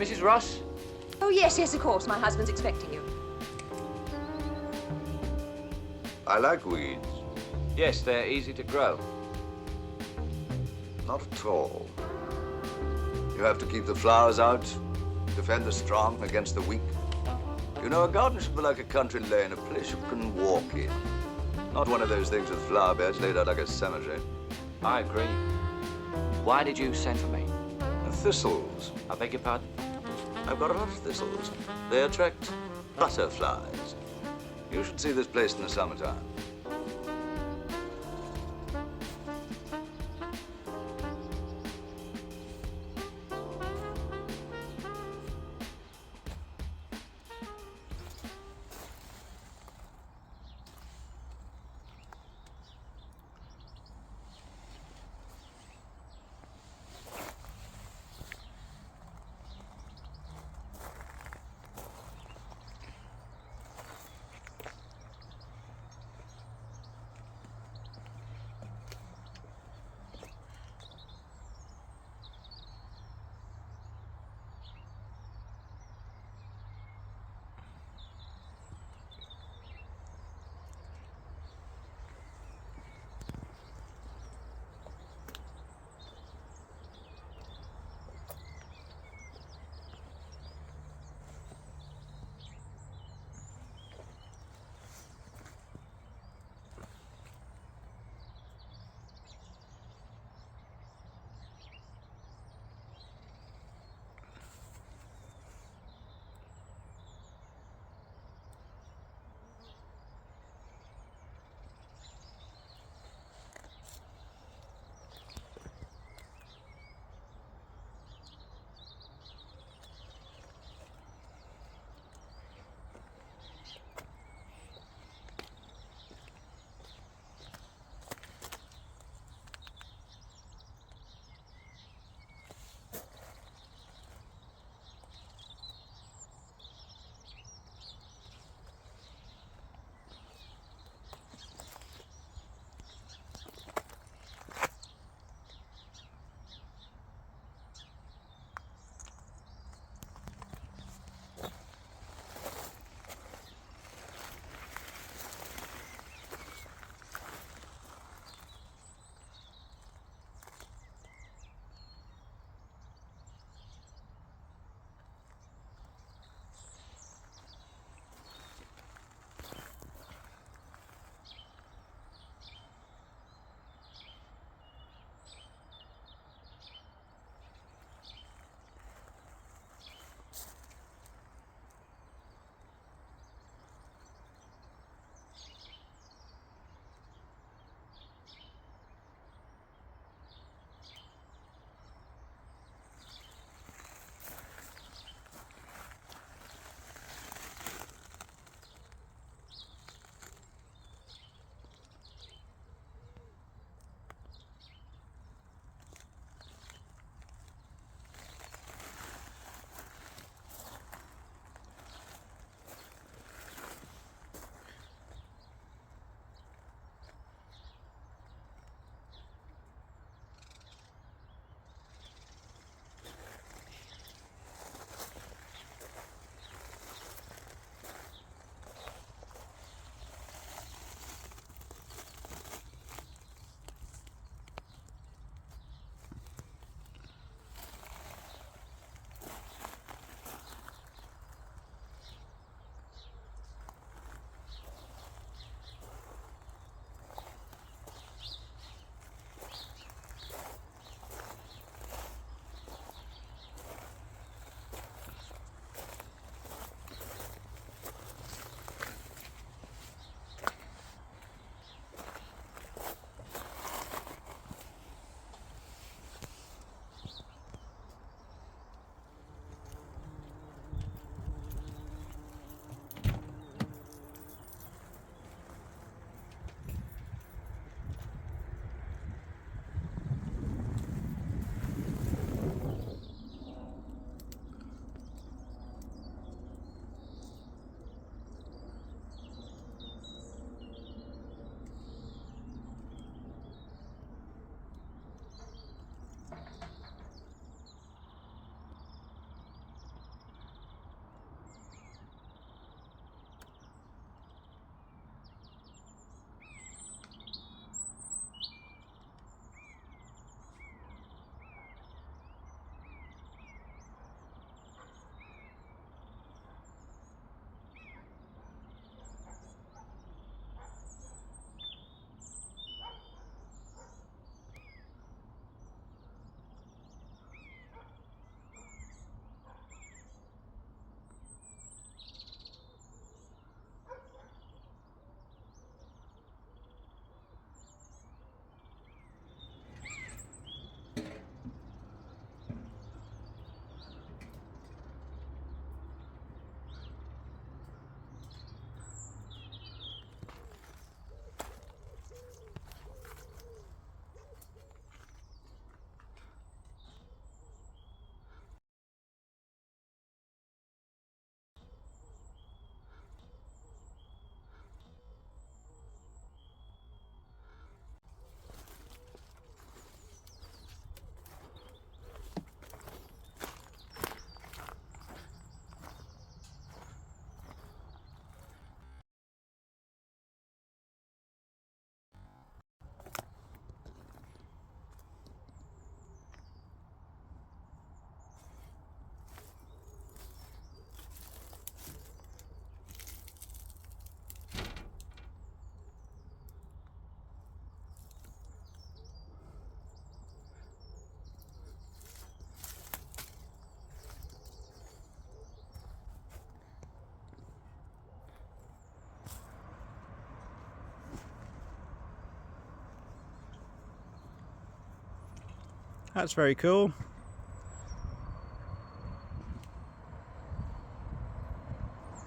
Mrs. Ross? Oh, yes, yes, of course. My husband's expecting you. I like weeds. Yes, they're easy to grow. Not at all. You have to keep the flowers out, defend the strong against the weak. You know, a garden should be like a country lane, a place you can walk in. Not one of those things with flower beds laid out like a cemetery. I agree. Why did you send for me? The thistles. I beg your pardon? I've got a lot of thistles. They attract butterflies. You should see this place in the summertime. That's very cool.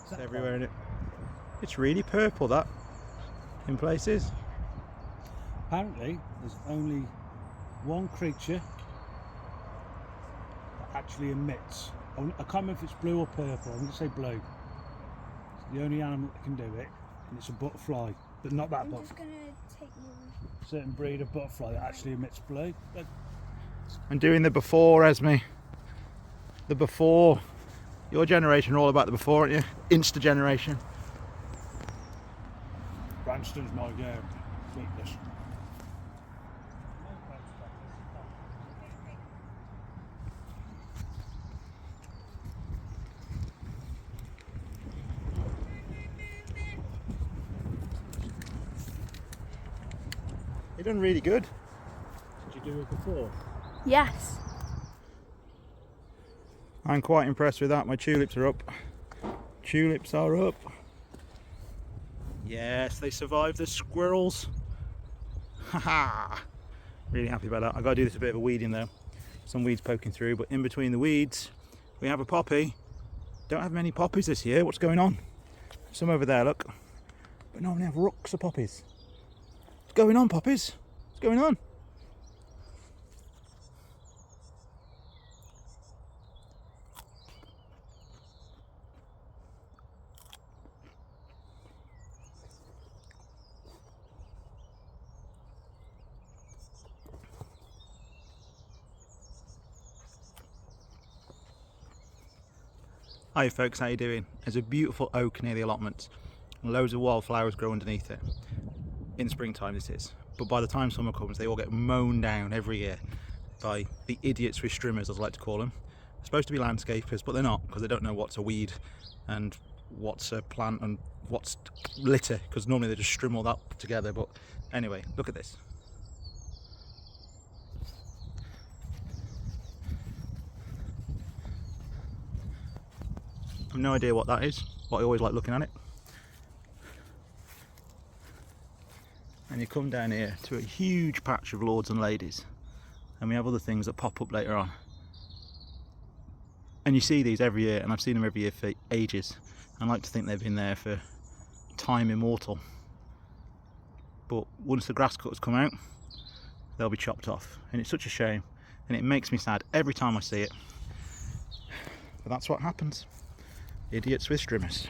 It's everywhere in it. It's really purple, that, in places. Apparently, there's only one creature that actually emits. I can't remember if it's blue or purple. I'm going to say blue. It's the only animal that can do it, and it's a butterfly, but not that I'm butterfly. just gonna take you. Certain breed of butterfly that actually emits blue. Look, I'm doing the before, Esme. The before. Your generation are all about the before, aren't you? Insta generation. Branston's my weakness. You've done really good. Did you do it before? Yes. I'm quite impressed with that. My tulips are up. Tulips are up. Yes, they survived the squirrels. Haha. Really happy about that. I've got to do this a bit of a weeding though. Some weeds poking through, but in between the weeds we have a poppy. Don't have many poppies this year. What's going on? Some over there, look. But no, we have rooks of poppies. What's going on, poppies? What's going on? Hi folks, how you doing? There's a beautiful oak near the allotment. Loads of wildflowers grow underneath it. In springtime this is. But by the time summer comes, they all get mown down every year by the idiots with strimmers, as I like to call them. They're supposed to be landscapers, but they're not, because they don't know what's a weed and what's a plant and what's litter, because normally they just strim all that together. But anyway, look at this. I've no idea what that is, but I always like looking at it. And you come down here to a huge patch of lords and ladies, and we have other things that pop up later on. And you see these every year, and I've seen them every year for ages. I like to think they've been there for time immortal. But once the grass cutters come out, they'll be chopped off, and it's such a shame, and it makes me sad every time I see it. But that's what happens. Idiots with strimmers.